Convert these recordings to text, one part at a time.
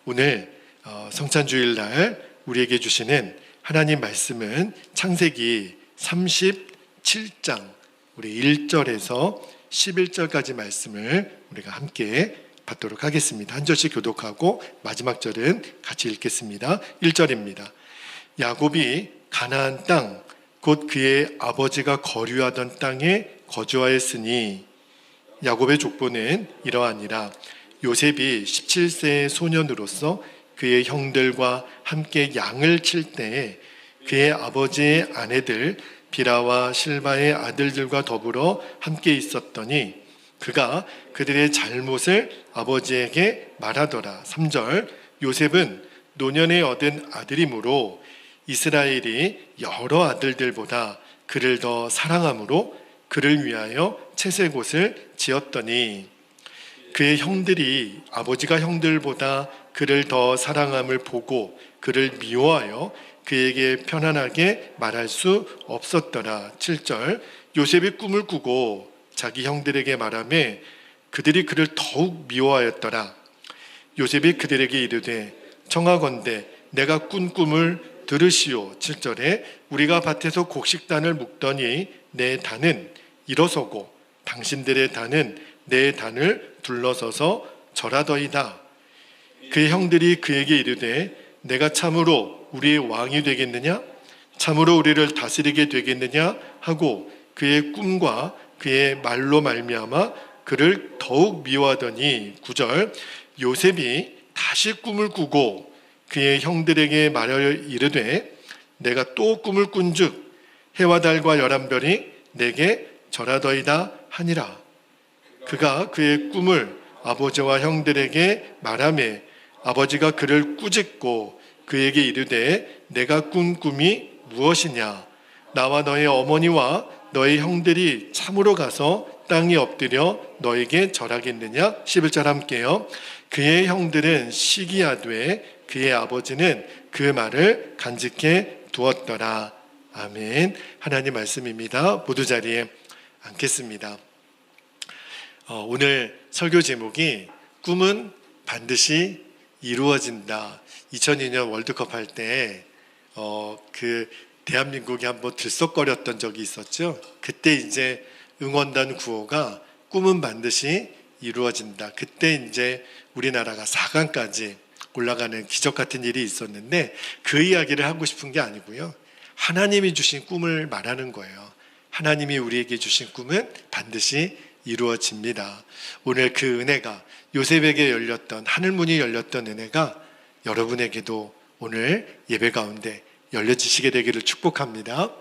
오늘 성찬주일날 우리에게 주시는 하나님 말씀은 창세기 37장 우리 1절에서 11절까지 말씀을 우리가 함께 받도록 하겠습니다. 한 절씩 교독하고 마지막 절은 같이 읽겠습니다. 1절입니다. 야곱이 가나안 땅 곧 그의 아버지가 거류하던 땅에 거주하였으니 야곱의 족보는 이러하니라. 요셉이 17세의 소년으로서 그의 형들과 함께 양을 칠 때에 그의 아버지의 아내들 비라와 실바의 아들들과 더불어 함께 있었더니 그가 그들의 잘못을 아버지에게 말하더라. 3절 요셉은 노년에 얻은 아들이므로 이스라엘이 여러 아들들보다 그를 더 사랑함으로 그를 위하여 채색옷을 지었더니 그의 형들이 아버지가 형들보다 그를 더 사랑함을 보고 그를 미워하여 그에게 편안하게 말할 수 없었더라. 7절 요셉이 꿈을 꾸고 자기 형들에게 말하며 그들이 그를 더욱 미워하였더라. 요셉이 그들에게 이르되 청하건대 내가 꾼 꿈을 들으시오. 7절에 우리가 밭에서 곡식단을 묶더니 내 단은 일어서고 당신들의 단은 내 단을 둘러서서 절하더이다. 그의 형들이 그에게 이르되 내가 참으로 우리의 왕이 되겠느냐? 참으로 우리를 다스리게 되겠느냐? 하고 그의 꿈과 그의 말로 말미암아 그를 더욱 미워하더니 9절 요셉이 다시 꿈을 꾸고 그의 형들에게 말하여 이르되 내가 또 꿈을 꾼즉 해와 달과 11별이 내게 절하더이다 하니라. 그가 그의 꿈을 아버지와 형들에게 말하매 아버지가 그를 꾸짖고 그에게 이르되 내가 꾼 꿈이 무엇이냐? 나와 너의 어머니와 너의 형들이 참으로 가서 땅에 엎드려 너에게 절하겠느냐? 11절 함께요. 그의 형들은 시기하되 그의 아버지는 그 말을 간직해 두었더라. 아멘. 하나님 말씀입니다. 모두 자리에 앉겠습니다. 오늘 설교 제목이 꿈은 반드시 이루어진다. 2002년 월드컵 할 때 그 대한민국이 한번 들썩거렸던 적이 있었죠. 그때 이제 응원단 구호가 꿈은 반드시 이루어진다. 그때 이제 우리나라가 4강까지 올라가는 기적 같은 일이 있었는데 그 이야기를 하고 싶은 게 아니고요. 하나님이 주신 꿈을 말하는 거예요. 하나님이 우리에게 주신 꿈은 반드시 이루어집니다. 오늘 그 은혜가 요셉에게 열렸던 하늘문이 열렸던 은혜가 여러분에게도 오늘 예배 가운데 열려지시게 되기를 축복합니다.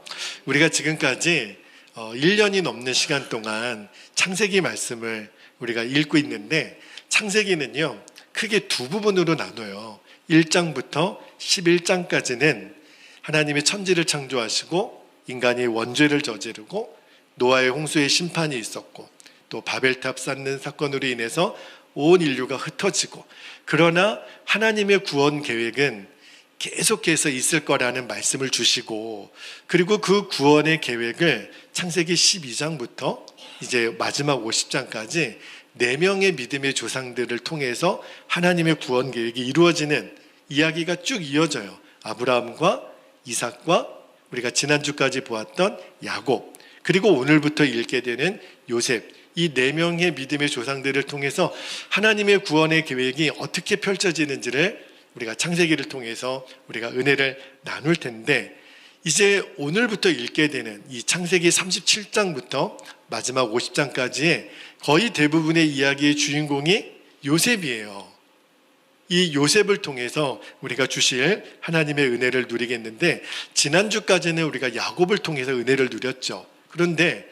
우리가 지금까지 1년이 넘는 시간 동안 창세기 말씀을 우리가 읽고 있는데 창세기는요 크게 두 부분으로 나눠요. 1장부터 11장까지는 하나님의 천지를 창조하시고 인간이 원죄를 저지르고 노아의 홍수의 심판이 있었고 또 바벨탑 쌓는 사건으로 인해서 온 인류가 흩어지고 그러나 하나님의 구원 계획은 계속해서 있을 거라는 말씀을 주시고 그리고 그 구원의 계획을 창세기 12장부터 이제 마지막 50장까지 4명의 믿음의 조상들을 통해서 하나님의 구원 계획이 이루어지는 이야기가 쭉 이어져요. 아브라함과 이삭과 우리가 지난주까지 보았던 야곱 그리고 오늘부터 읽게 되는 요셉 이 4명의 믿음의 조상들을 통해서 하나님의 구원의 계획이 어떻게 펼쳐지는지를 우리가 창세기를 통해서 우리가 은혜를 나눌 텐데 이제 오늘부터 읽게 되는 이 창세기 37장부터 마지막 50장까지의 거의 대부분의 이야기의 주인공이 요셉이에요. 이 요셉을 통해서 우리가 주실 하나님의 은혜를 누리겠는데 지난주까지는 우리가 야곱을 통해서 은혜를 누렸죠. 그런데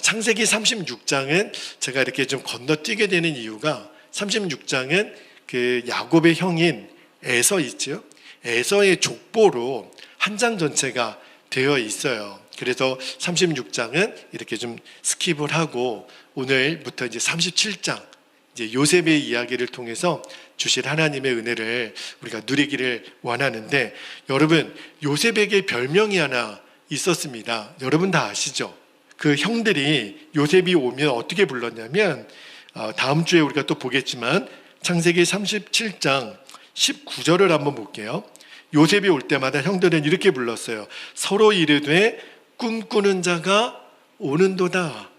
창세기 36장은 제가 이렇게 좀 건너뛰게 되는 이유가 36장은 그 야곱의 형인 에서 있죠. 에서의 족보로 한 장 전체가 되어 있어요. 그래서 36장은 이렇게 좀 스킵을 하고 오늘부터 이제 37장 이제 요셉의 이야기를 통해서 주실 하나님의 은혜를 우리가 누리기를 원하는데 여러분 요셉에게 별명이 하나 있었습니다. 여러분 다 아시죠? 그 형들이 요셉이 오면 어떻게 불렀냐면 다음 주에 우리가 또 보겠지만 창세기 37장 19절을 한번 볼게요. 요셉이 올 때마다 형들은 이렇게 불렀어요. 서로 이르되 꿈꾸는 자가 오는도다.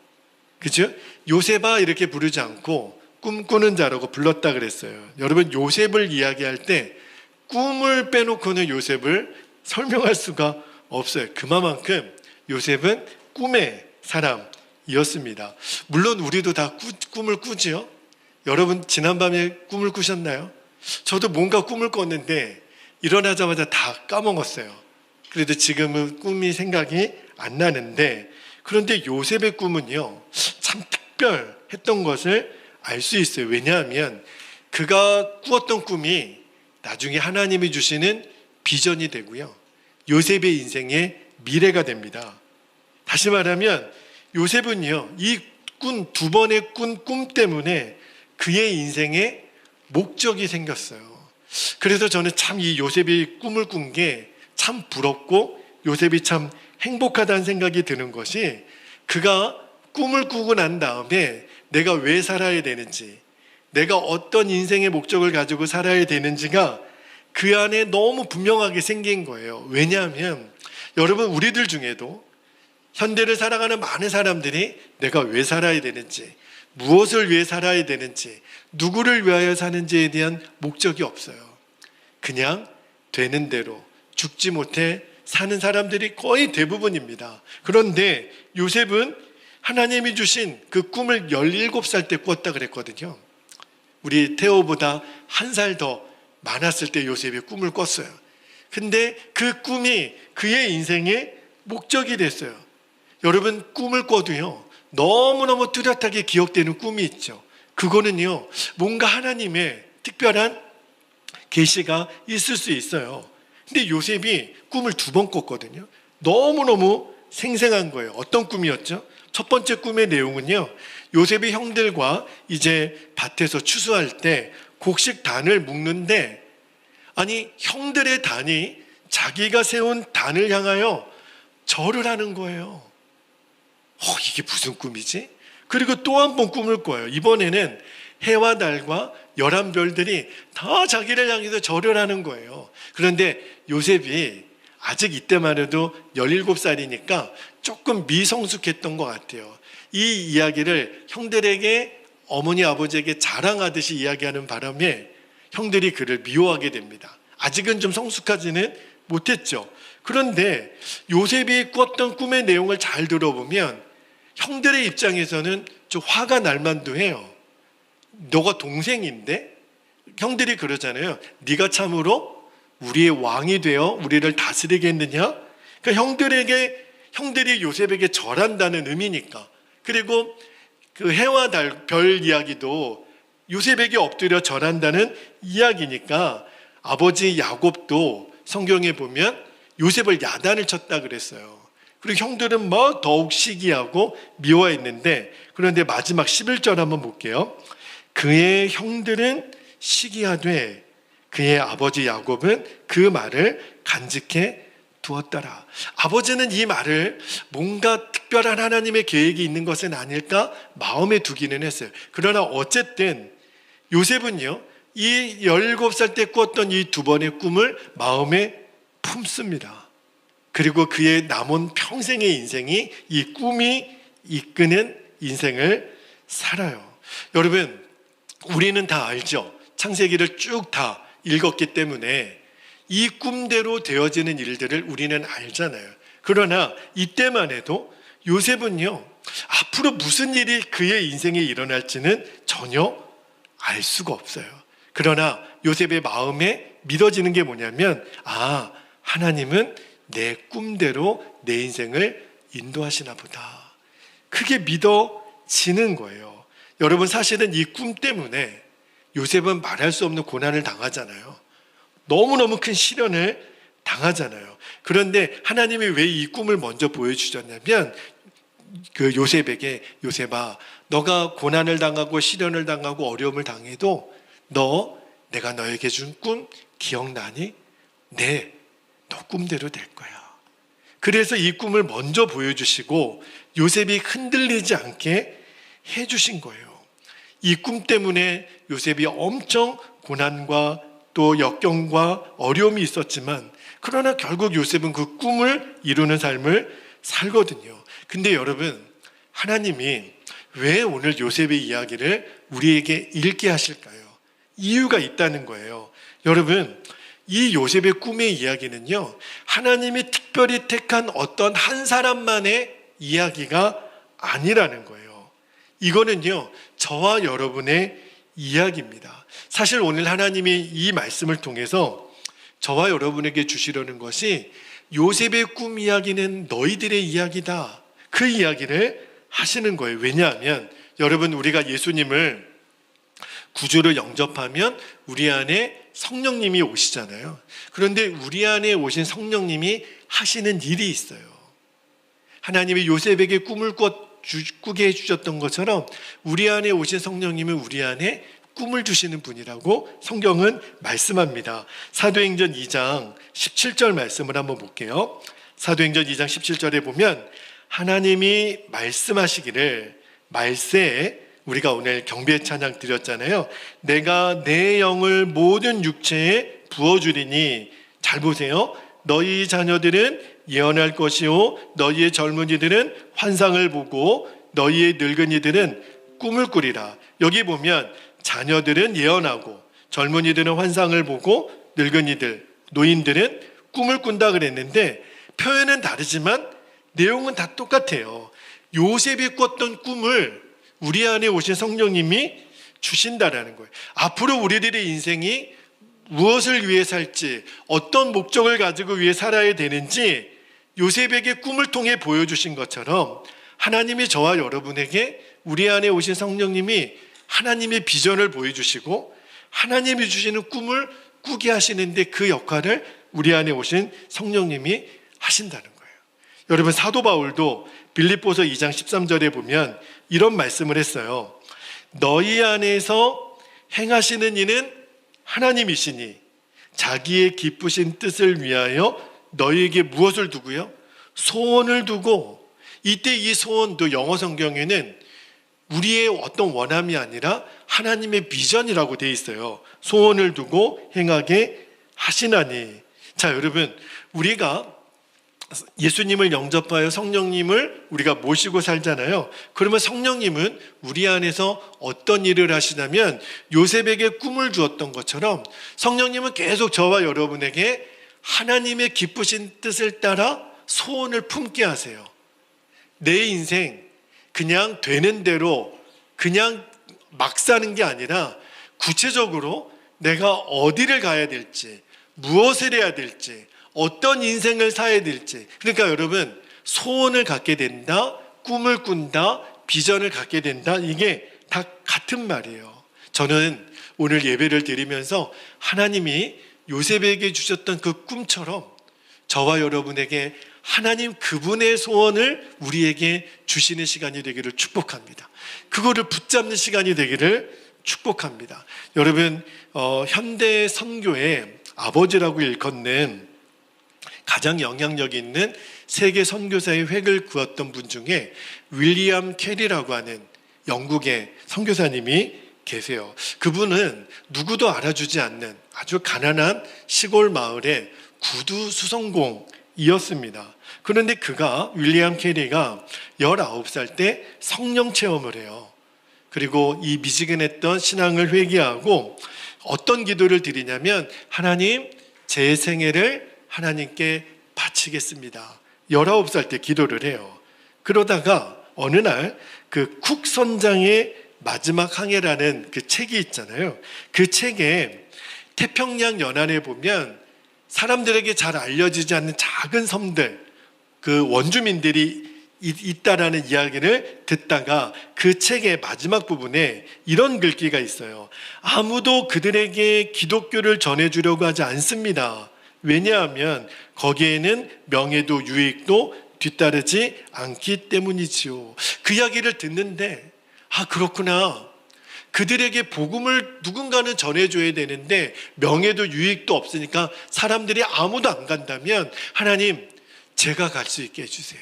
그죠? 요셉아 이렇게 부르지 않고 꿈꾸는 자라고 불렀다 그랬어요. 여러분, 요셉을 이야기할 때 꿈을 빼놓고는 요셉을 설명할 수가 없어요. 그만큼 요셉은 꿈의 사람이었습니다. 물론 우리도 다 꿈을 꾸지요. 여러분, 지난밤에 꿈을 꾸셨나요? 저도 뭔가 꿈을 꿨는데 일어나자마자 다 까먹었어요. 그래도 지금은 꿈이 생각이 안 나는데, 그런데 요셉의 꿈은요, 참 특별했던 것을 알 수 있어요. 왜냐하면 그가 꾸었던 꿈이 나중에 하나님이 주시는 비전이 되고요, 요셉의 인생의 미래가 됩니다. 다시 말하면 요셉은요, 이 두 번의 꿈 때문에 그의 인생에 목적이 생겼어요. 그래서 저는 참 이 요셉이 꿈을 꾼 게 참 부럽고 요셉이 참 행복하다는 생각이 드는 것이, 그가 꿈을 꾸고 난 다음에 내가 왜 살아야 되는지, 내가 어떤 인생의 목적을 가지고 살아야 되는지가 그 안에 너무 분명하게 생긴 거예요. 왜냐하면 여러분, 우리들 중에도 현대를 살아가는 많은 사람들이 내가 왜 살아야 되는지, 무엇을 위해 살아야 되는지, 누구를 위하여 사는지에 대한 목적이 없어요. 그냥 되는 대로 죽지 못해 사는 사람들이 거의 대부분입니다. 그런데 요셉은 하나님이 주신 그 꿈을 17살 때 꿨다 그랬거든요. 우리 태호보다 한 살 더 많았을 때 요셉이 꿈을 꿨어요. 근데 그 꿈이 그의 인생의 목적이 됐어요. 여러분, 꿈을 꿔도요, 너무너무 뚜렷하게 기억되는 꿈이 있죠. 그거는요, 뭔가 하나님의 특별한 계시가 있을 수 있어요. 근데 요셉이 꿈을 2번 꿨거든요. 너무너무 생생한 거예요. 어떤 꿈이었죠? 첫 번째 꿈의 내용은요, 요셉이 형들과 이제 밭에서 추수할 때 곡식 단을 묶는데, 아니, 형들의 단이 자기가 세운 단을 향하여 절을 하는 거예요. 이게 무슨 꿈이지? 그리고 또 한 번 꿈을 꿔요. 이번에는 해와 달과 11별들이 다 자기를 향해서 절을 하는 거예요. 그런데 요셉이 아직 이때만 해도 17살이니까 조금 미성숙했던 것 같아요. 이 이야기를 형들에게, 어머니 아버지에게 자랑하듯이 이야기하는 바람에 형들이 그를 미워하게 됩니다. 아직은 좀 성숙하지는 못했죠. 그런데 요셉이 꿨던 꿈의 내용을 잘 들어보면 형들의 입장에서는 좀 화가 날 만도 해요. 너가 동생인데? 형들이 그러잖아요. 네가 참으로 우리의 왕이 되어 우리를 다스리겠느냐? 그러니까 형들이 요셉에게 절한다는 의미니까. 그리고 그 해와 달, 별 이야기도 요셉에게 엎드려 절한다는 이야기니까, 아버지 야곱도 성경에 보면 요셉을 야단을 쳤다 그랬어요. 그리고 형들은 뭐 더욱 시기하고 미워했는데, 그런데 마지막 11절 한번 볼게요. 그의 형들은 시기하되 그의 아버지 야곱은 그 말을 간직해 두었더라. 아버지는 이 말을 뭔가 특별한 하나님의 계획이 있는 것은 아닐까 마음에 두기는 했어요. 그러나 어쨌든 요셉은요, 이 17살 때 꿨던 이 2번의 꿈을 마음에 품습니다. 그리고 그의 남은 평생의 인생이 이 꿈이 이끄는 인생을 살아요. 여러분, 우리는 다 알죠. 창세기를 쭉 다 읽었기 때문에 이 꿈대로 되어지는 일들을 우리는 알잖아요. 그러나 이때만 해도 요셉은요, 앞으로 무슨 일이 그의 인생에 일어날지는 전혀 알 수가 없어요. 그러나 요셉의 마음에 믿어지는 게 뭐냐면, 하나님은 내 꿈대로 내 인생을 인도하시나 보다. 그게 믿어지는 거예요. 여러분, 사실은 이 꿈 때문에 요셉은 말할 수 없는 고난을 당하잖아요. 너무너무 큰 시련을 당하잖아요. 그런데 하나님이 왜 이 꿈을 먼저 보여주셨냐면, 그 요셉에게, 요셉아, 너가 고난을 당하고 시련을 당하고 어려움을 당해도 내가 너에게 준 꿈 기억나니? 네, 너 꿈대로 될 거야. 그래서 이 꿈을 먼저 보여주시고 요셉이 흔들리지 않게 해주신 거예요. 이 꿈 때문에 요셉이 엄청 고난과 또 역경과 어려움이 있었지만 그러나 결국 요셉은 그 꿈을 이루는 삶을 살거든요. 근데 여러분, 하나님이 왜 오늘 요셉의 이야기를 우리에게 읽게 하실까요? 이유가 있다는 거예요. 여러분, 이 요셉의 꿈의 이야기는요, 하나님이 특별히 택한 어떤 한 사람만의 이야기가 아니라는 거예요. 이거는요, 저와 여러분의 이야기입니다. 사실 오늘 하나님이 이 말씀을 통해서 저와 여러분에게 주시려는 것이 요셉의 꿈 이야기는 너희들의 이야기다, 그 이야기를 하시는 거예요. 왜냐하면 여러분, 우리가 예수님을 구주를 영접하면 우리 안에 성령님이 오시잖아요. 그런데 우리 안에 오신 성령님이 하시는 일이 있어요. 하나님이 요셉에게 꿈을 꾸게 해주셨던 것처럼 우리 안에 오신 성령님은 우리 안에 꿈을 주시는 분이라고 성경은 말씀합니다. 사도행전 2장 17절 말씀을 한번 볼게요. 사도행전 2장 17절에 보면 하나님이 말씀하시기를 말세에, 우리가 오늘 경배 찬양 드렸잖아요. 내가 내 영을 모든 육체에 부어주리니, 잘 보세요. 너희 자녀들은 예언할 것이요 너희의 젊은이들은 환상을 보고 너희의 늙은이들은 꿈을 꾸리라. 여기 보면 자녀들은 예언하고 젊은이들은 환상을 보고 늙은이들, 노인들은 꿈을 꾼다 그랬는데 표현은 다르지만 내용은 다 똑같아요. 요셉이 꿨던 꿈을 우리 안에 오신 성령님이 주신다라는 거예요. 앞으로 우리들의 인생이 무엇을 위해 살지, 어떤 목적을 가지고 위해 살아야 되는지 요셉에게 꿈을 통해 보여주신 것처럼 하나님이 저와 여러분에게 우리 안에 오신 성령님이 하나님의 비전을 보여주시고 하나님이 주시는 꿈을 꾸게 하시는데 그 역할을 우리 안에 오신 성령님이 하신다는 거예요. 여러분, 사도 바울도 빌립보서 2장 13절에 보면 이런 말씀을 했어요. 너희 안에서 행하시는 이는 하나님이시니 자기의 기쁘신 뜻을 위하여 너희에게 무엇을 두고요? 소원을 두고, 이때 이 소원도 영어 성경에는 우리의 어떤 원함이 아니라 하나님의 비전이라고 되어 있어요. 소원을 두고 행하게 하시나니. 자, 여러분, 우리가 예수님을 영접하여 성령님을 우리가 모시고 살잖아요. 그러면 성령님은 우리 안에서 어떤 일을 하시냐면 요셉에게 꿈을 주었던 것처럼 성령님은 계속 저와 여러분에게 하나님의 기쁘신 뜻을 따라 소원을 품게 하세요. 내 인생 그냥 되는 대로 그냥 막 사는 게 아니라 구체적으로 내가 어디를 가야 될지, 무엇을 해야 될지, 어떤 인생을 살아야 될지. 그러니까 여러분, 소원을 갖게 된다, 꿈을 꾼다, 비전을 갖게 된다, 이게 다 같은 말이에요. 저는 오늘 예배를 드리면서 하나님이 요셉에게 주셨던 그 꿈처럼 저와 여러분에게 하나님 그분의 소원을 우리에게 주시는 시간이 되기를 축복합니다. 그거를 붙잡는 시간이 되기를 축복합니다. 여러분, 현대 선교의 아버지라고 일컫는 가장 영향력 있는 세계 선교사의 획을 그었던 분 중에 윌리엄 캐리라고 하는 영국의 선교사님이 계세요. 그분은 누구도 알아주지 않는 아주 가난한 시골 마을의 구두 수성공이었습니다. 그런데 윌리엄 캐리가 19살 때 성령 체험을 해요. 그리고 이 미지근했던 신앙을 회개하고 어떤 기도를 드리냐면 하나님, 제 생애를 하나님께 바치겠습니다. 19살 때 기도를 해요. 그러다가 어느 날 그 쿡 선장의 마지막 항해라는 그 책이 있잖아요. 그 책에 태평양 연안에 보면 사람들에게 잘 알려지지 않는 작은 섬들, 그 원주민들이 있다라는 이야기를 듣다가 그 책의 마지막 부분에 이런 글귀가 있어요. 아무도 그들에게 기독교를 전해주려고 하지 않습니다. 왜냐하면 거기에는 명예도 유익도 뒤따르지 않기 때문이지요. 그 이야기를 듣는데 그렇구나. 그들에게 복음을 누군가는 전해줘야 되는데 명예도 유익도 없으니까 사람들이 아무도 안 간다면 하나님, 제가 갈 수 있게 해주세요.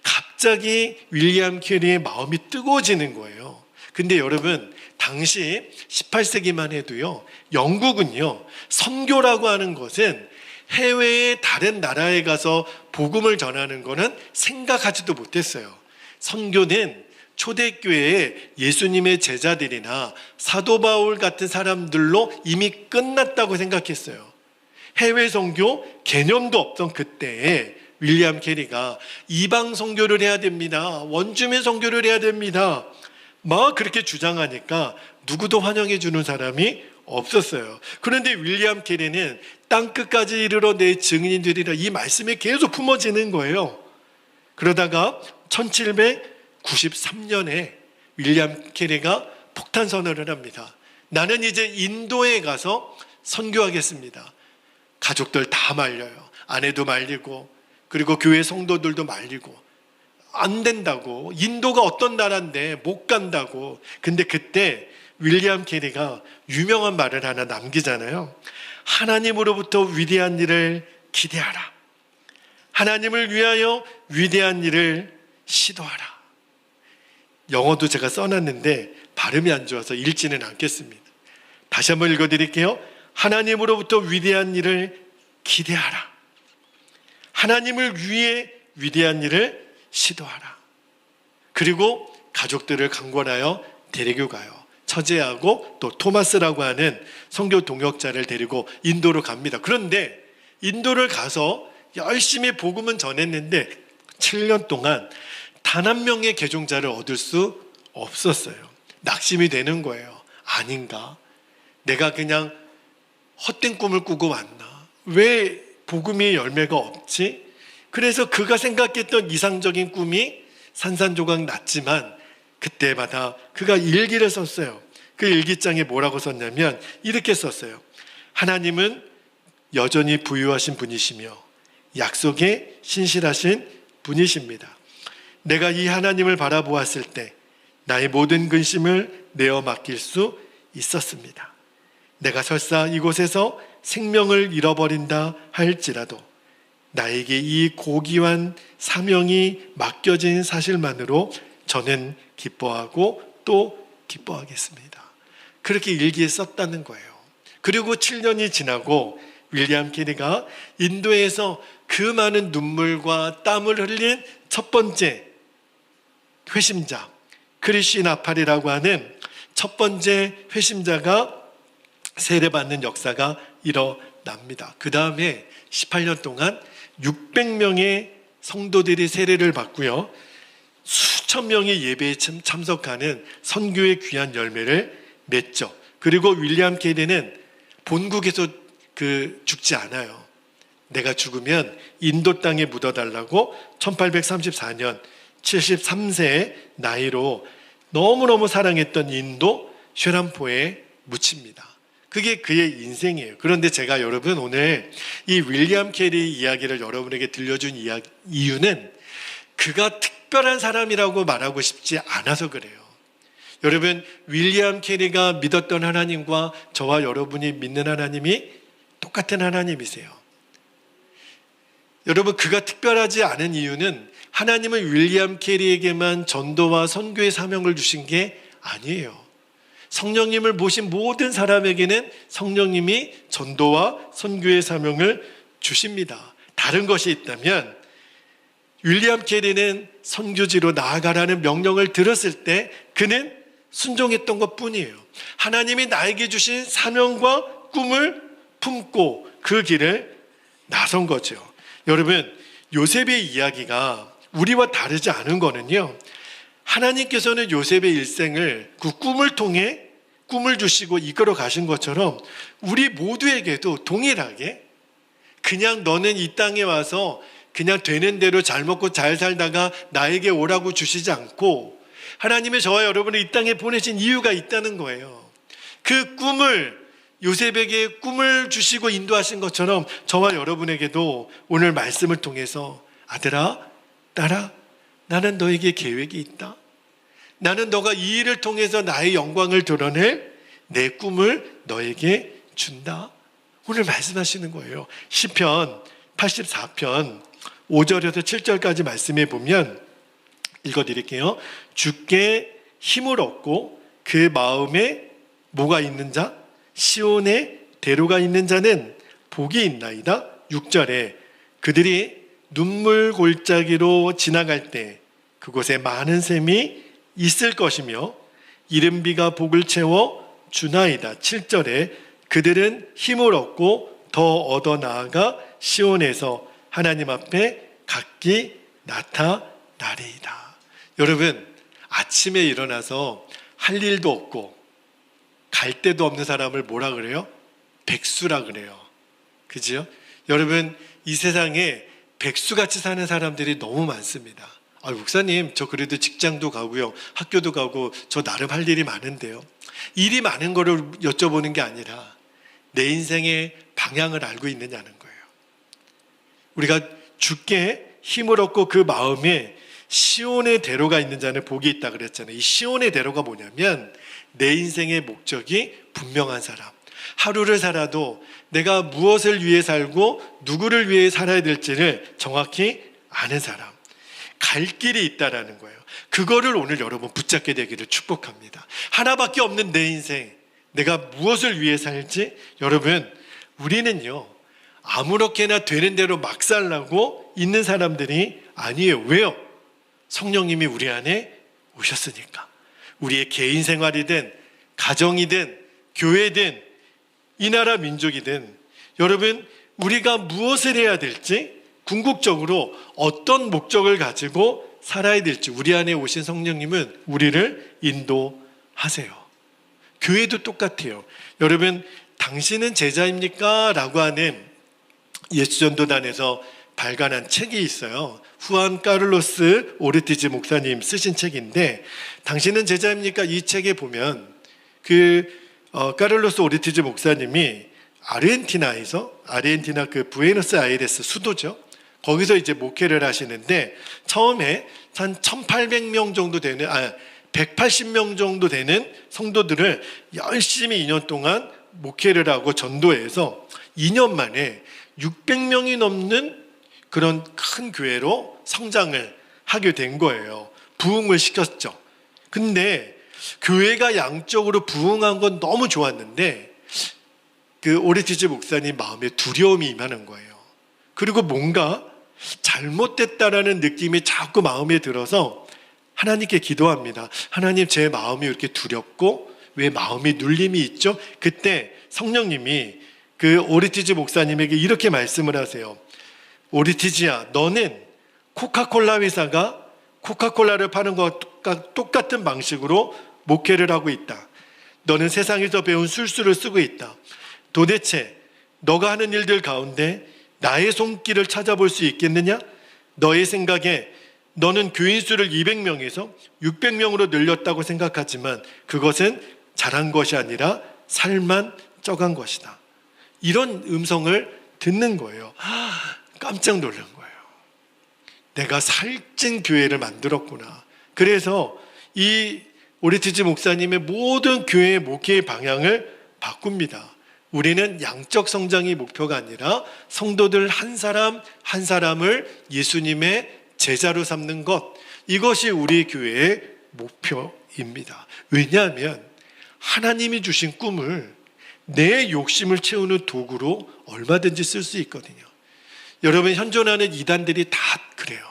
갑자기 윌리엄 캐리의 마음이 뜨거워지는 거예요. 근데 여러분, 당시 18세기만 해도요, 영국은요, 선교라고 하는 것은 해외의 다른 나라에 가서 복음을 전하는 거는 생각하지도 못했어요. 선교는 초대교회에 예수님의 제자들이나 사도 바울 같은 사람들로 이미 끝났다고 생각했어요. 해외 선교 개념도 없던 그때에 윌리엄 캐리가 이방 선교를 해야 됩니다, 원주민 선교를 해야 됩니다, 막 그렇게 주장하니까 누구도 환영해 주는 사람이 없었어요. 그런데 윌리엄 캐리는 땅끝까지 이르러 내 증인이 되리라, 이 말씀이 계속 품어지는 거예요. 그러다가 1793년에 윌리엄 캐리가 폭탄 선언을 합니다. 나는 이제 인도에 가서 선교하겠습니다. 가족들 다 말려요. 아내도 말리고, 그리고 교회 성도들도 말리고, 안 된다고, 인도가 어떤 나라인데 못 간다고. 근데 그때 윌리엄 캐리가 유명한 말을 하나 남기잖아요. 하나님으로부터 위대한 일을 기대하라. 하나님을 위하여 위대한 일을 시도하라. 영어도 제가 써놨는데 발음이 안 좋아서 읽지는 않겠습니다. 다시 한번 읽어드릴게요. 하나님으로부터 위대한 일을 기대하라. 하나님을 위해 위대한 일을 시도하라. 그리고 가족들을 강권하여 데리고 가요. 처제하고 또 토마스라고 하는 선교 동역자를 데리고 인도로 갑니다. 그런데 인도를 가서 열심히 복음은 전했는데 7년 동안 단 한 명의 개종자를 얻을 수 없었어요. 낙심이 되는 거예요. 아닌가? 내가 그냥 헛된 꿈을 꾸고 왔나? 왜 복음의 열매가 없지? 그래서 그가 생각했던 이상적인 꿈이 산산조각 났지만 그때마다 그가 일기를 썼어요. 그 일기장에 뭐라고 썼냐면 이렇게 썼어요. 하나님은 여전히 부유하신 분이시며 약속에 신실하신 분이십니다. 내가 이 하나님을 바라보았을 때 나의 모든 근심을 내어 맡길 수 있었습니다. 내가 설사 이곳에서 생명을 잃어버린다 할지라도 나에게 이 고귀한 사명이 맡겨진 사실만으로 저는 기뻐하고 또 기뻐하겠습니다. 그렇게 일기에 썼다는 거예요. 그리고 7년이 지나고 윌리엄 캐리가 인도에서 그 많은 눈물과 땀을 흘린 첫 번째 회심자, 크리스틴 아팔이라고 하는 첫 번째 회심자가 세례받는 역사가 일어납니다. 그 다음에 18년 동안 600명의 성도들이 세례를 받고요, 수천 명의 예배에 참석하는 선교의 귀한 열매를 맺죠. 그리고 윌리엄 캐리는 본국에서 죽지 않아요. 내가 죽으면 인도 땅에 묻어달라고 1834년 73세의 나이로 너무너무 사랑했던 인도 쉐람포에 묻힙니다. 그게 그의 인생이에요. 그런데 제가 여러분 오늘 이 윌리엄 캐리 이야기를 여러분에게 들려준 이유는 그가 특별한 사람이라고 말하고 싶지 않아서 그래요. 여러분, 윌리엄 캐리가 믿었던 하나님과 저와 여러분이 믿는 하나님이 똑같은 하나님이세요. 여러분, 그가 특별하지 않은 이유는 하나님은 윌리엄 캐리에게만 전도와 선교의 사명을 주신 게 아니에요. 성령님을 모신 모든 사람에게는 성령님이 전도와 선교의 사명을 주십니다. 다른 것이 있다면 윌리엄 캐리는 선교지로 나아가라는 명령을 들었을 때 그는 순종했던 것뿐이에요. 하나님이 나에게 주신 사명과 꿈을 품고 그 길을 나선 거죠. 여러분, 요셉의 이야기가 우리와 다르지 않은 거는요, 하나님께서는 요셉의 일생을 그 꿈을 통해 꿈을 주시고 이끌어 가신 것처럼 우리 모두에게도 동일하게 그냥 너는 이 땅에 와서 그냥 되는 대로 잘 먹고 잘 살다가 나에게 오라고 주시지 않고 하나님의 저와 여러분을 이 땅에 보내신 이유가 있다는 거예요. 그 꿈을, 요셉에게 꿈을 주시고 인도하신 것처럼 저와 여러분에게도 오늘 말씀을 통해서 아들아, 딸아, 나는 너에게 계획이 있다. 나는 너가 이 일을 통해서 나의 영광을 드러낼 내 꿈을 너에게 준다. 오늘 말씀하시는 거예요. 시편 84편 5절에서 7절까지 말씀해 보면 읽어드릴게요. 주께 힘을 얻고 그 마음에 뭐가 있는 자? 시온의 대로가 있는 자는 복이 있나이다. 6절에 그들이 눈물 골짜기로 지나갈 때 그곳에 많은 샘이 있을 것이며 이른비가 복을 채워 주나이다. 7절에 그들은 힘을 얻고 더 얻어 나아가 시온에서 하나님 앞에 각기 나타나리이다. 여러분, 아침에 일어나서 할 일도 없고 갈 데도 없는 사람을 뭐라 그래요? 백수라 그래요. 그죠? 여러분, 이 세상에 백수같이 사는 사람들이 너무 많습니다. 목사님, 저 그래도 직장도 가고요, 학교도 가고 저 나름 할 일이 많은데요. 일이 많은 거를 여쭤보는 게 아니라 내 인생의 방향을 알고 있느냐는 거예요. 우리가 주께 힘을 얻고 그 마음에 시온의 대로가 있는 자는 복이 있다 그랬잖아요. 이 시온의 대로가 뭐냐면 내 인생의 목적이 분명한 사람, 하루를 살아도 내가 무엇을 위해 살고 누구를 위해 살아야 될지를 정확히 아는 사람, 갈 길이 있다라는 거예요. 그거를 오늘 여러분 붙잡게 되기를 축복합니다. 하나밖에 없는 내 인생, 내가 무엇을 위해 살지? 여러분, 우리는요 아무렇게나 되는 대로 막 살라고 있는 사람들이 아니에요. 왜요? 성령님이 우리 안에 오셨으니까. 우리의 개인 생활이든 가정이든 교회든 이 나라 민족이든 여러분, 우리가 무엇을 해야 될지, 궁극적으로 어떤 목적을 가지고 살아야 될지 우리 안에 오신 성령님은 우리를 인도하세요. 교회도 똑같아요. 여러분, 당신은 제자입니까? 라고 하는 예수전도단에서 발간한 책이 있어요. 후안 카를로스 오르티즈 목사님 쓰신 책인데, 당신은 제자입니까? 이 책에 보면 카를로스 오르티즈 목사님이 아르헨티나 그 부에노스아이레스 수도죠. 거기서 이제 목회를 하시는데 처음에 한 1,800명 정도 되는 180명 정도 되는 성도들을 열심히 2년 동안 목회를 하고 전도해서 2년 만에 600명이 넘는 그런 큰 교회로 성장을 하게 된 거예요. 부흥을 시켰죠. 근데 교회가 양적으로 부흥한 건 너무 좋았는데 그 오르티즈 목사님 마음에 두려움이 임하는 거예요. 그리고 뭔가 잘못됐다라는 느낌이 자꾸 마음에 들어서 하나님께 기도합니다. 하나님, 제 마음이 이렇게 두렵고 왜 마음이 눌림이 있죠? 그때 성령님이 그 오르티즈 목사님에게 이렇게 말씀을 하세요. 오르티즈야, 너는 코카콜라 회사가 코카콜라를 파는 것과 똑같은 방식으로 목회를 하고 있다. 너는 세상에서 배운 술수를 쓰고 있다. 도대체 너가 하는 일들 가운데 나의 손길을 찾아볼 수 있겠느냐? 너의 생각에 너는 교인 수를 200명에서 600명으로 늘렸다고 생각하지만 그것은 잘한 것이 아니라 살만 쪄간 것이다. 이런 음성을 듣는 거예요. 깜짝 놀란 거예요. 내가 살찐 교회를 만들었구나. 그래서 이 오르티즈 목사님의 모든 교회의 목회의 방향을 바꿉니다. 우리는 양적 성장이 목표가 아니라 성도들 한 사람 한 사람을 예수님의 제자로 삼는 것, 이것이 우리 교회의 목표입니다. 왜냐하면 하나님이 주신 꿈을 내 욕심을 채우는 도구로 얼마든지 쓸 수 있거든요. 여러분, 현존하는 이단들이 다 그래요.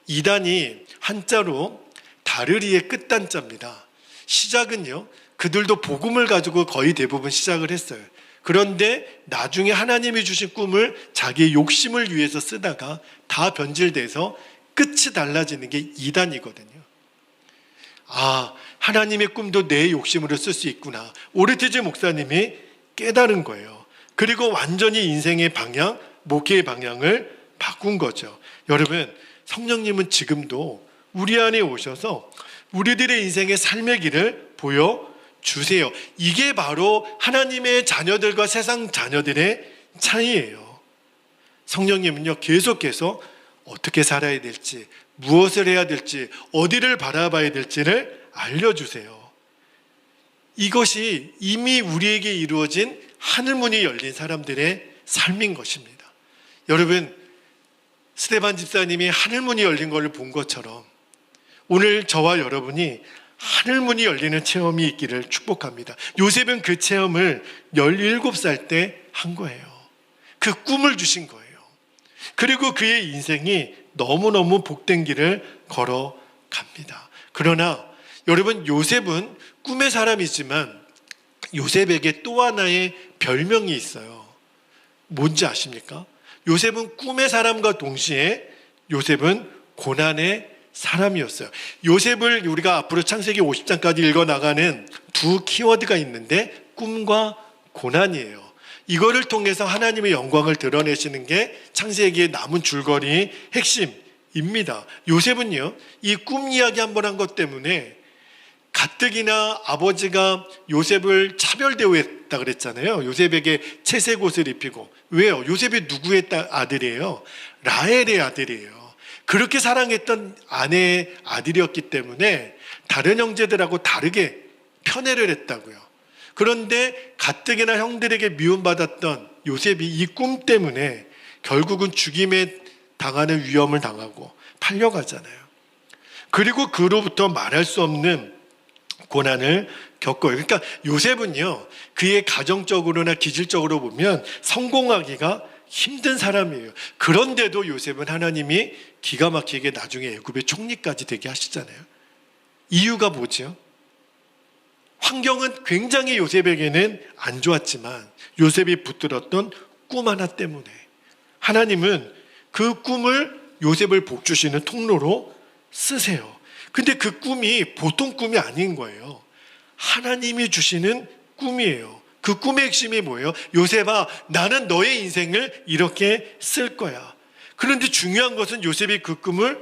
이단이 한자로 다르리의 끝단자입니다. 시작은요, 그들도 복음을 가지고 거의 대부분 시작을 했어요. 그런데 나중에 하나님이 주신 꿈을 자기의 욕심을 위해서 쓰다가 다 변질돼서 끝이 달라지는 게 이단이거든요. 하나님의 꿈도 내 욕심으로 쓸 수 있구나. 오르티즈 목사님이 깨달은 거예요. 그리고 완전히 인생의 방향, 목회의 방향을 바꾼 거죠. 여러분, 성령님은 지금도 우리 안에 오셔서 우리들의 인생의 삶의 길을 보여주세요. 이게 바로 하나님의 자녀들과 세상 자녀들의 차이예요. 성령님은요, 계속해서 어떻게 살아야 될지, 무엇을 해야 될지, 어디를 바라봐야 될지를 알려주세요. 이것이 이미 우리에게 이루어진 하늘문이 열린 사람들의 삶인 것입니다. 여러분, 스데반 집사님이 하늘문이 열린 것을 본 것처럼 오늘 저와 여러분이 하늘문이 열리는 체험이 있기를 축복합니다. 요셉은 그 체험을 17살 때 한 거예요. 그 꿈을 주신 거예요. 그리고 그의 인생이 너무너무 복된 길을 걸어갑니다. 그러나 여러분, 요셉은 꿈의 사람이지만 요셉에게 또 하나의 별명이 있어요. 뭔지 아십니까? 요셉은 꿈의 사람과 동시에 요셉은 고난의 사람이었어요. 요셉을 우리가 앞으로 창세기 50장까지 읽어나가는 두 키워드가 있는데 꿈과 고난이에요. 이거를 통해서 하나님의 영광을 드러내시는 게 창세기의 남은 줄거리 핵심입니다. 요셉은요, 이 꿈 이야기 한 번 한 것 때문에 가뜩이나 아버지가 요셉을 차별 대우했다 그랬잖아요. 요셉에게 채색 옷을 입히고. 왜요? 요셉이 누구의 아들이에요? 라헬의 아들이에요. 그렇게 사랑했던 아내의 아들이었기 때문에 다른 형제들하고 다르게 편애를 했다고요. 그런데 가뜩이나 형들에게 미움받았던 요셉이 이 꿈 때문에 결국은 죽임에 당하는 위험을 당하고 팔려가잖아요. 그리고 그로부터 말할 수 없는 고난을 겪어요. 그러니까 요셉은요, 그의 가정적으로나 기질적으로 보면 성공하기가 힘든 사람이에요. 그런데도 요셉은 하나님이 기가 막히게 나중에 애굽의 총리까지 되게 하시잖아요. 이유가 뭐죠? 환경은 굉장히 요셉에게는 안 좋았지만 요셉이 붙들었던 꿈 하나 때문에 하나님은 그 꿈을 요셉을 복주시는 통로로 쓰세요. 근데 그 꿈이 보통 꿈이 아닌 거예요. 하나님이 주시는 꿈이에요. 그 꿈의 핵심이 뭐예요? 요셉아, 나는 너의 인생을 이렇게 쓸 거야. 그런데 중요한 것은 요셉이 그 꿈을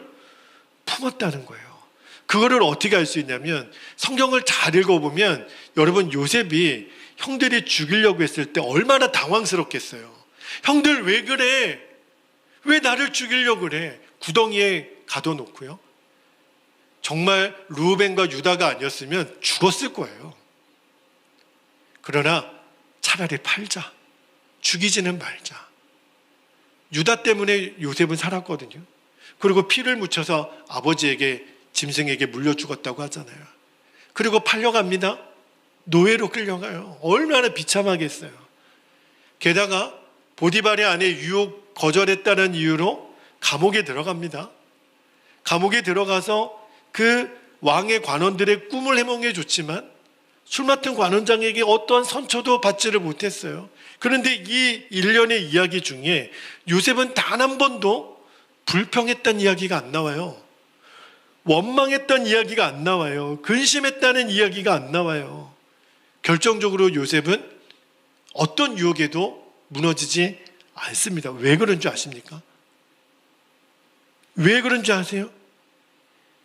품었다는 거예요. 그거를 어떻게 알 수 있냐면 성경을 잘 읽어보면 여러분, 요셉이 형들이 죽이려고 했을 때 얼마나 당황스럽겠어요. 형들 왜 그래? 왜 나를 죽이려고 그래? 구덩이에 가둬놓고요. 정말 루벤과 유다가 아니었으면 죽었을 거예요. 그러나 차라리 팔자. 죽이지는 말자. 유다 때문에 요셉은 살았거든요. 그리고 피를 묻혀서 아버지에게, 짐승에게 물려 죽었다고 하잖아요. 그리고 팔려갑니다. 노예로 끌려가요. 얼마나 비참하겠어요. 게다가 보디발의 아내 유혹 거절했다는 이유로 감옥에 들어갑니다. 감옥에 들어가서 그 왕의 관원들의 꿈을 해몽해 줬지만 술 맡은 관원장에게 어떠한 선처도 받지를 못했어요. 그런데 이 일련의 이야기 중에 요셉은 단 한 번도 불평했다는 이야기가 안 나와요. 원망했던 이야기가 안 나와요. 근심했다는 이야기가 안 나와요. 결정적으로 요셉은 어떤 유혹에도 무너지지 않습니다. 왜 그런 줄 아십니까? 왜 그런 줄 아세요?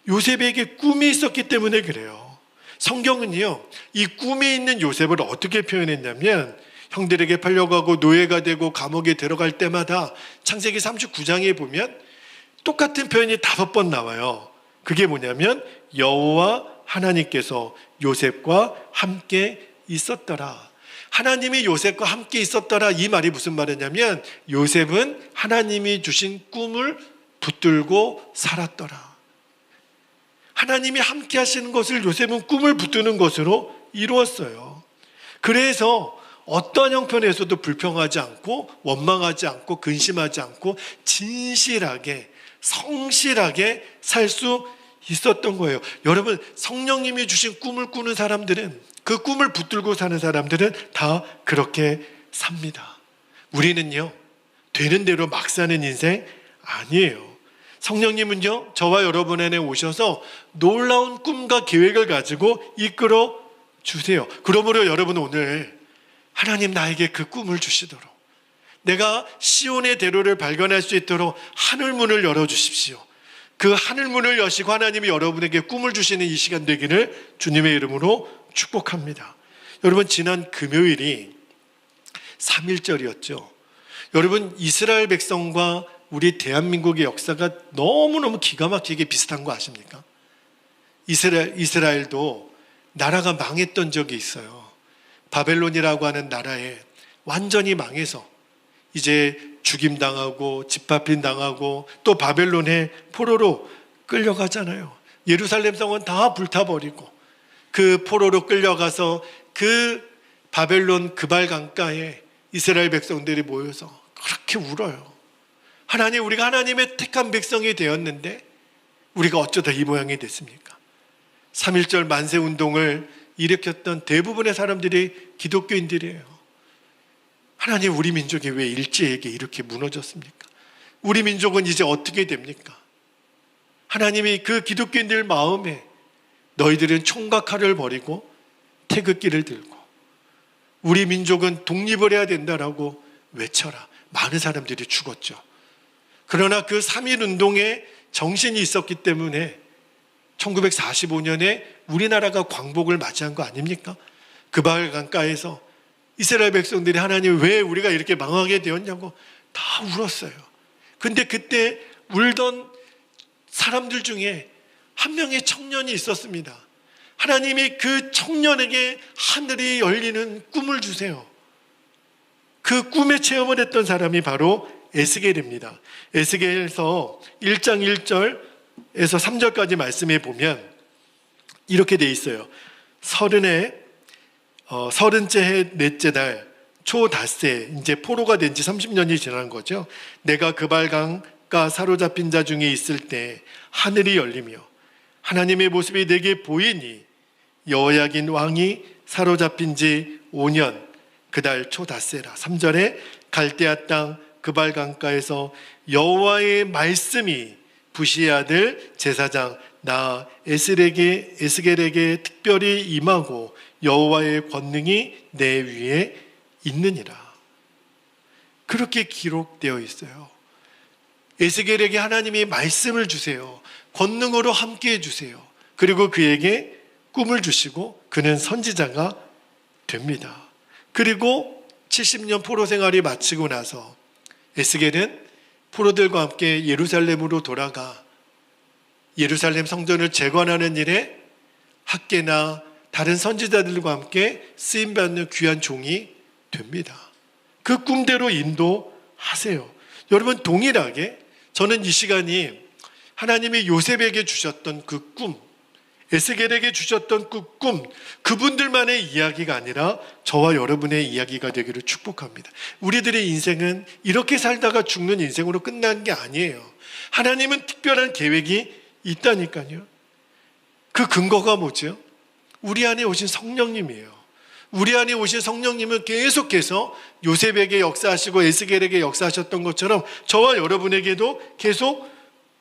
요셉에게 꿈이 있었기 때문에 그래요. 성경은요, 이 꿈이 있는 요셉을 어떻게 표현했냐면 형들에게 팔려가고 노예가 되고 감옥에 들어갈 때마다 창세기 39장에 보면 똑같은 표현이 5번 나와요. 그게 뭐냐면 여호와 하나님께서 요셉과 함께 있었더라. 하나님이 요셉과 함께 있었더라. 이 말이 무슨 말이냐면 요셉은 하나님이 주신 꿈을 붙들고 살았더라. 하나님이 함께 하시는 것을 요셉은 꿈을 붙드는 것으로 이루었어요. 그래서 어떤 형편에서도 불평하지 않고 원망하지 않고 근심하지 않고 진실하게 성실하게 살 수 있었던 거예요. 여러분, 성령님이 주신 꿈을 꾸는 사람들은, 그 꿈을 붙들고 사는 사람들은 다 그렇게 삽니다. 우리는요, 되는 대로 막 사는 인생 아니에요. 성령님은요, 저와 여러분 안에 오셔서 놀라운 꿈과 계획을 가지고 이끌어 주세요. 그러므로 여러분, 오늘 하나님 나에게 그 꿈을 주시도록, 내가 시온의 대로를 발견할 수 있도록 하늘문을 열어주십시오. 그 하늘문을 여시고 하나님이 여러분에게 꿈을 주시는 이 시간 되기를 주님의 이름으로 축복합니다. 여러분, 지난 금요일이 3.1절이었죠. 여러분, 이스라엘 백성과 우리 대한민국의 역사가 너무너무 기가 막히게 비슷한 거 아십니까? 이스라엘도 나라가 망했던 적이 있어요. 바벨론이라고 하는 나라에 완전히 망해서 이제 죽임당하고 집합빈당하고 또 바벨론의 포로로 끌려가잖아요. 예루살렘 성은 다 불타버리고 그 포로로 끌려가서 그 바벨론 그발 강가에 이스라엘 백성들이 모여서 그렇게 울어요. 하나님, 우리가 하나님의 택한 백성이 되었는데 우리가 어쩌다 이 모양이 됐습니까? 3.1절 만세 운동을 일으켰던 대부분의 사람들이 기독교인들이에요. 하나님, 우리 민족이 왜 일제에게 이렇게 무너졌습니까? 우리 민족은 이제 어떻게 됩니까? 하나님이 그 기독교인들 마음에 너희들은 총과 칼을 버리고 태극기를 들고 우리 민족은 독립을 해야 된다라고 외쳐라. 많은 사람들이 죽었죠. 그러나 그 3.1 운동에 정신이 있었기 때문에 1945년에 우리나라가 광복을 맞이한 거 아닙니까? 그발 강가에서 이스라엘 백성들이 하나님, 왜 우리가 이렇게 망하게 되었냐고 다 울었어요. 근데 그때 울던 사람들 중에 한 명의 청년이 있었습니다. 하나님이 그 청년에게 하늘이 열리는 꿈을 주세요. 그 꿈에 체험을 했던 사람이 바로 에스겔입니다. 에스겔에서 1장 1절에서 3절까지 말씀에 보면 이렇게 돼 있어요. 서른째 해 넷째 달 초닷새, 이제 포로가 된 지 30년이 지난 거죠. 내가 그발강가 사로잡힌 자 중에 있을 때 하늘이 열리며 하나님의 모습이 내게 보이니 여호야긴 왕이 사로잡힌 지 5년 그달 초닷새라. 3절에 갈대아 땅 그발강가에서 여호와의 말씀이 부시의 아들 제사장 나 에스겔에게 특별히 임하고 여호와의 권능이 내 위에 있느니라. 그렇게 기록되어 있어요. 에스겔에게 하나님이 말씀을 주세요. 권능으로 함께 해주세요. 그리고 그에게 꿈을 주시고 그는 선지자가 됩니다. 그리고 70년 포로 생활이 마치고 나서 에스겔은 포로들과 함께 예루살렘으로 돌아가 예루살렘 성전을 재건하는 일에 학계나 다른 선지자들과 함께 쓰임받는 귀한 종이 됩니다. 그 꿈대로 인도하세요. 여러분, 동일하게 저는 이 시간이 하나님이 요셉에게 주셨던 그 꿈, 에스겔에게 주셨던 그 꿈, 그분들만의 이야기가 아니라 저와 여러분의 이야기가 되기를 축복합니다. 우리들의 인생은 이렇게 살다가 죽는 인생으로 끝난 게 아니에요. 하나님은 특별한 계획이 있다니까요. 그 근거가 뭐죠? 우리 안에 오신 성령님이에요. 우리 안에 오신 성령님은 계속해서 요셉에게 역사하시고 에스겔에게 역사하셨던 것처럼 저와 여러분에게도 계속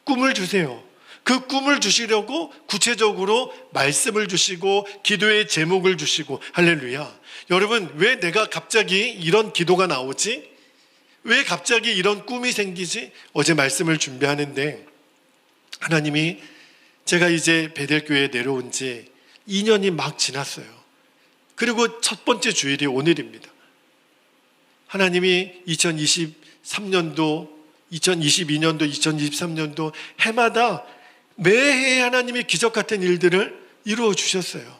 꿈을 주세요. 그 꿈을 주시려고 구체적으로 말씀을 주시고 기도의 제목을 주시고, 할렐루야. 여러분, 왜 내가 갑자기 이런 기도가 나오지? 왜 갑자기 이런 꿈이 생기지? 어제 말씀을 준비하는데 하나님이, 제가 이제 베델교회에 내려온 지 2년이 막 지났어요. 그리고 첫 번째 주일이 오늘입니다. 하나님이 2023년도, 2022년도, 2023년도 해마다 매해 하나님이 기적 같은 일들을 이루어 주셨어요.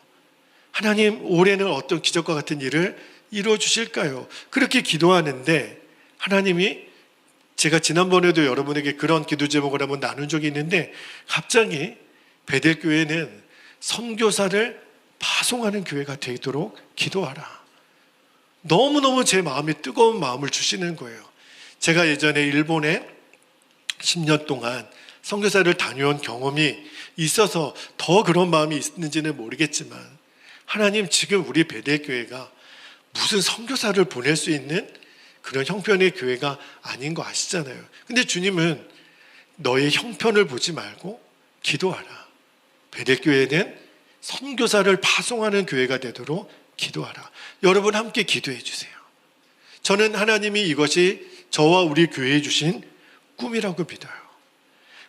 하나님, 올해는 어떤 기적과 같은 일을 이루어 주실까요? 그렇게 기도하는데 하나님이, 제가 지난번에도 여러분에게 그런 기도 제목을 한번 나눈 적이 있는데, 갑자기 베델교회는 선교사를 파송하는 교회가 되도록 기도하라. 너무너무 제 마음에 뜨거운 마음을 주시는 거예요. 제가 예전에 일본에 10년 동안 선교사를 다녀온 경험이 있어서 더 그런 마음이 있는지는 모르겠지만, 하나님, 지금 우리 베델교회가 무슨 선교사를 보낼 수 있는 그런 형편의 교회가 아닌 거 아시잖아요. 근데 주님은 너의 형편을 보지 말고 기도하라. 베델교회는 선교사를 파송하는 교회가 되도록 기도하라. 여러분 함께 기도해 주세요. 저는 하나님이 이것이 저와 우리 교회에 주신 꿈이라고 믿어요.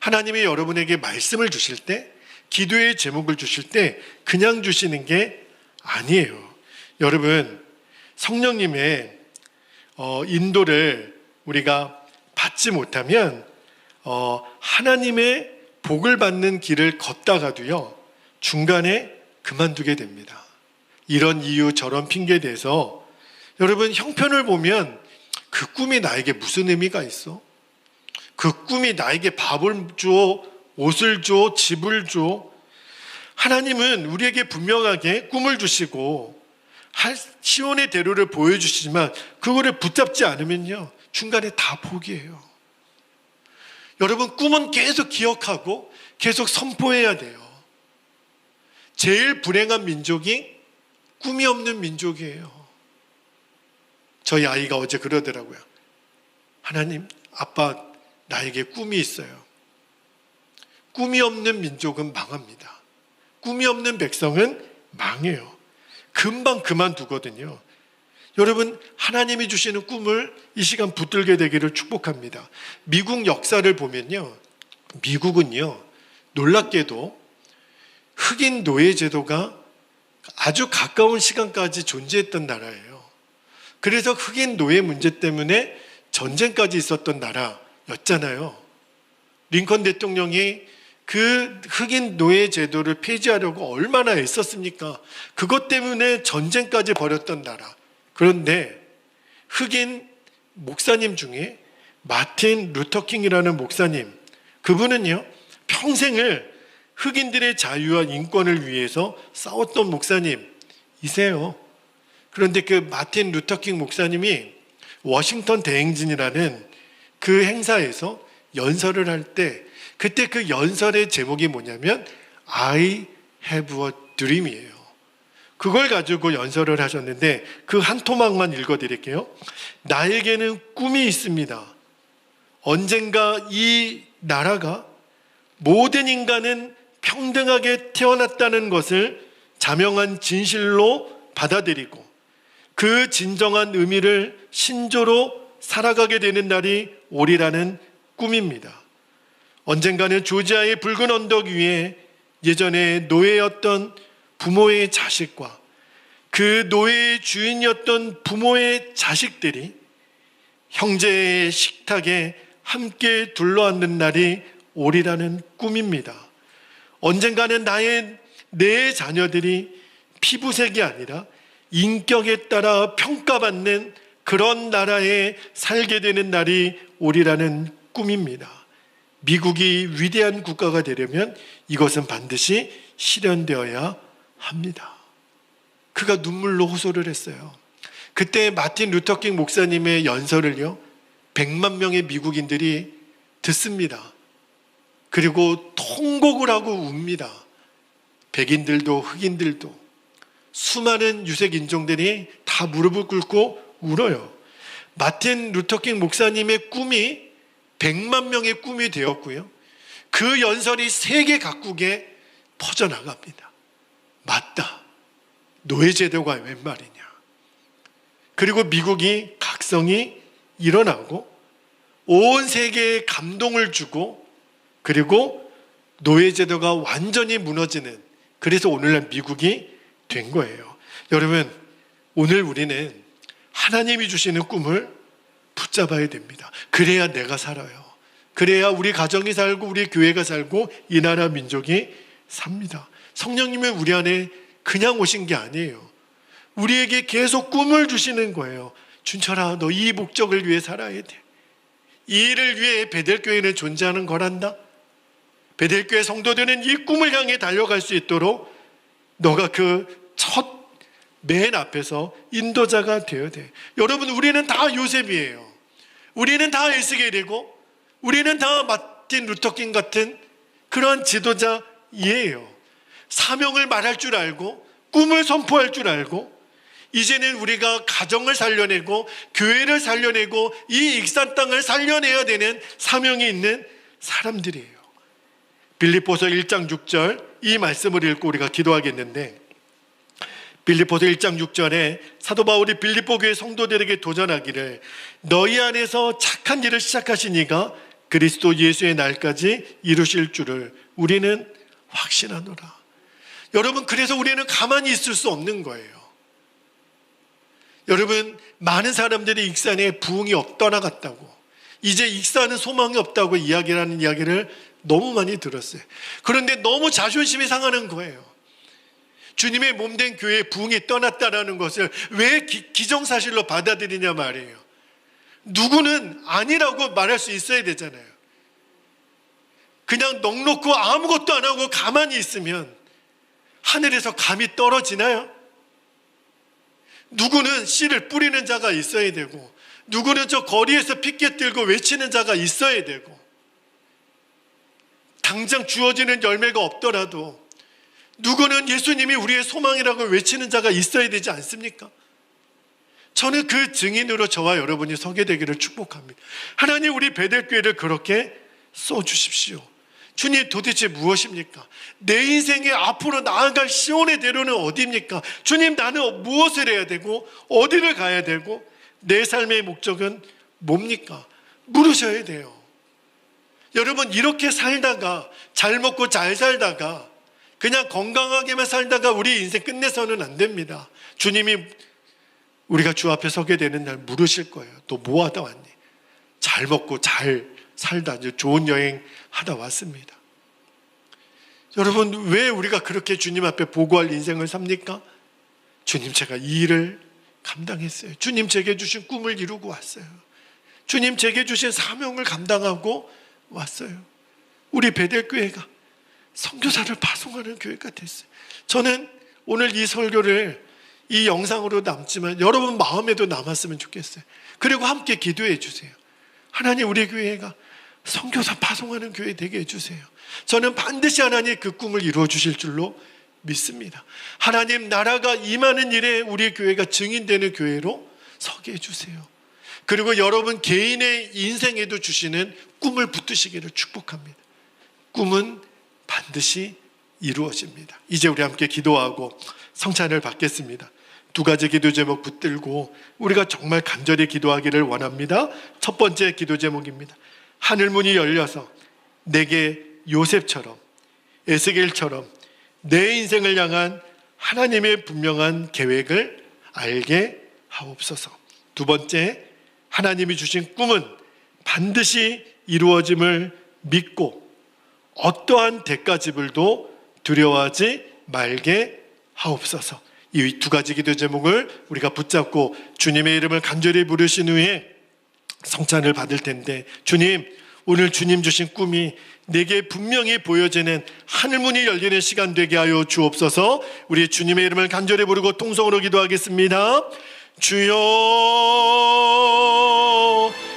하나님이 여러분에게 말씀을 주실 때, 기도의 제목을 주실 때 그냥 주시는 게 아니에요. 여러분, 성령님의 인도를 우리가 받지 못하면 하나님의 복을 받는 길을 걷다가도요, 중간에 그만두게 됩니다. 이런 이유 저런 핑계에 대해서 여러분, 형편을 보면 그 꿈이 나에게 무슨 의미가 있어? 그 꿈이 나에게 밥을 줘, 옷을 줘, 집을 줘. 하나님은 우리에게 분명하게 꿈을 주시고 시온의 대로를 보여주시지만 그거를 붙잡지 않으면요, 중간에 다 포기해요. 여러분, 꿈은 계속 기억하고 계속 선포해야 돼요. 제일 불행한 민족이 꿈이 없는 민족이에요. 저희 아이가 어제 그러더라고요. 하나님, 아빠 나에게 꿈이 있어요. 꿈이 없는 민족은 망합니다. 꿈이 없는 백성은 망해요. 금방 그만두거든요. 여러분, 하나님이 주시는 꿈을 이 시간 붙들게 되기를 축복합니다. 미국 역사를 보면요, 미국은요, 놀랍게도 흑인 노예 제도가 아주 가까운 시간까지 존재했던 나라예요. 그래서 흑인 노예 문제 때문에 전쟁까지 있었던 나라였잖아요. 링컨 대통령이 그 흑인 노예 제도를 폐지하려고 얼마나 애썼습니까? 그것 때문에 전쟁까지 벌였던 나라. 그런데 흑인 목사님 중에 마틴 루터킹이라는 목사님, 그분은요, 평생을 흑인들의 자유와 인권을 위해서 싸웠던 목사님이세요. 그런데 그 마틴 루터킹 목사님이 워싱턴 대행진이라는 그 행사에서 연설을 할 때, 그때 그 연설의 제목이 뭐냐면 I have a dream이에요. 그걸 가지고 연설을 하셨는데 그 한 토막만 읽어드릴게요. 나에게는 꿈이 있습니다. 언젠가 이 나라가 모든 인간은 평등하게 태어났다는 것을 자명한 진실로 받아들이고 그 진정한 의미를 신조로 살아가게 되는 날이 오리라는 꿈입니다. 언젠가는 조지아의 붉은 언덕 위에 예전에 노예였던 부모의 자식과 그 노예의 주인이었던 부모의 자식들이 형제의 식탁에 함께 둘러앉는 날이 오리라는 꿈입니다. 언젠가는 내 자녀들이 피부색이 아니라 인격에 따라 평가받는 그런 나라에 살게 되는 날이 오리라는 꿈입니다. 미국이 위대한 국가가 되려면 이것은 반드시 실현되어야 합니다. 그가 눈물로 호소를 했어요. 그때 마틴 루터킹 목사님의 연설을요, 100만 명의 미국인들이 듣습니다. 그리고 통곡을 하고 웁니다. 백인들도 흑인들도 수많은 유색 인종들이 다 무릎을 꿇고 울어요. 마틴 루터킹 목사님의 꿈이 100만 명의 꿈이 되었고요, 그 연설이 세계 각국에 퍼져나갑니다. 맞다, 노예제도가 웬 말이냐. 그리고 미국이 각성이 일어나고 온 세계에 감동을 주고, 그리고 노예제도가 완전히 무너지는, 그래서 오늘날 미국이 된 거예요. 여러분, 오늘 우리는 하나님이 주시는 꿈을 붙잡아야 됩니다. 그래야 내가 살아요. 그래야 우리 가정이 살고 우리 교회가 살고 이 나라 민족이 삽니다. 성령님은 우리 안에 그냥 오신 게 아니에요. 우리에게 계속 꿈을 주시는 거예요. 준철아, 너 이 목적을 위해 살아야 돼. 이 일을 위해 베델교회는 존재하는 거란다. 베델교회 성도들은 이 꿈을 향해 달려갈 수 있도록 너가 그 첫 맨 앞에서 인도자가 되어야 돼. 여러분, 우리는 다 요셉이에요. 우리는 다 에스겔이고 우리는 다 마틴 루터킹 같은 그런 지도자이에요. 사명을 말할 줄 알고 꿈을 선포할 줄 알고, 이제는 우리가 가정을 살려내고 교회를 살려내고 이 익산 땅을 살려내야 되는 사명이 있는 사람들이에요. 빌립보서 1장 6절 이 말씀을 읽고 우리가 기도하겠는데, 빌립보서 1장 6절에 사도 바울이 빌립보 교회 성도들에게 도전하기를 너희 안에서 착한 일을 시작하신 이가 그리스도 예수의 날까지 이루실 줄을 우리는 확신하노라. 여러분, 그래서 우리는 가만히 있을 수 없는 거예요. 여러분, 많은 사람들이 익산에 부흥이 떠나갔다고, 이제 익산은 소망이 없다고 이야기하는 이야기를 너무 많이 들었어요. 그런데 너무 자존심이 상하는 거예요. 주님의 몸된 교회에 부흥이 떠났다라는 것을 왜 기정사실로 받아들이냐 말이에요. 누구는 아니라고 말할 수 있어야 되잖아요. 그냥 넋놓고 아무것도 안 하고 가만히 있으면 하늘에서 감이 떨어지나요? 누구는 씨를 뿌리는 자가 있어야 되고, 누구는 저 거리에서 피켓 들고 외치는 자가 있어야 되고, 당장 주어지는 열매가 없더라도 누구는 예수님이 우리의 소망이라고 외치는 자가 있어야 되지 않습니까? 저는 그 증인으로 저와 여러분이 서게 되기를 축복합니다. 하나님, 우리 베델교회를 그렇게 써주십시오. 주님, 도대체 무엇입니까? 내 인생의 앞으로 나아갈 시온의 대로는 어디입니까? 주님, 나는 무엇을 해야 되고 어디를 가야 되고 내 삶의 목적은 뭡니까? 물으셔야 돼요. 여러분, 이렇게 살다가, 잘 먹고 잘 살다가 그냥 건강하게만 살다가 우리 인생 끝내서는 안 됩니다. 주님이 우리가 주 앞에 서게 되는 날 물으실 거예요. 또 뭐 하다 왔니? 잘 먹고 잘 살다 좋은 여행 하다 왔습니다. 여러분, 왜 우리가 그렇게 주님 앞에 보고할 인생을 삽니까? 주님, 제가 이 일을 감당했어요. 주님, 제게 주신 꿈을 이루고 왔어요. 주님, 제게 주신 사명을 감당하고 왔어요. 우리 베델교회가 선교사를 파송하는 교회가 됐어요. 저는 오늘 이 설교를 이 영상으로 남지만 여러분 마음에도 남았으면 좋겠어요. 그리고 함께 기도해 주세요. 하나님, 우리 교회가 선교사 파송하는 교회 되게 해주세요. 저는 반드시 하나님 그 꿈을 이루어 주실 줄로 믿습니다. 하나님, 나라가 임하는 일에 우리 교회가 증인되는 교회로 서게 해주세요. 그리고 여러분 개인의 인생에도 주시는 꿈을 붙드시기를 축복합니다. 꿈은 반드시 이루어집니다. 이제 우리 함께 기도하고 성찬을 받겠습니다. 두 가지 기도 제목 붙들고 우리가 정말 간절히 기도하기를 원합니다. 첫 번째 기도 제목입니다. 하늘문이 열려서 내게 요셉처럼, 에스겔처럼 내 인생을 향한 하나님의 분명한 계획을 알게 하옵소서. 두 번째, 하나님이 주신 꿈은 반드시 이루어짐을 믿고 어떠한 대가지불도 두려워하지 말게 하옵소서. 이 두 가지 기도 제목을 우리가 붙잡고 주님의 이름을 간절히 부르신 후에 성찬을 받을 텐데, 주님, 오늘 주님 주신 꿈이 내게 분명히 보여지는 하늘문이 열리는 시간 되게 하여 주옵소서. 우리 주님의 이름을 간절히 부르고 통성으로 기도하겠습니다. 주여,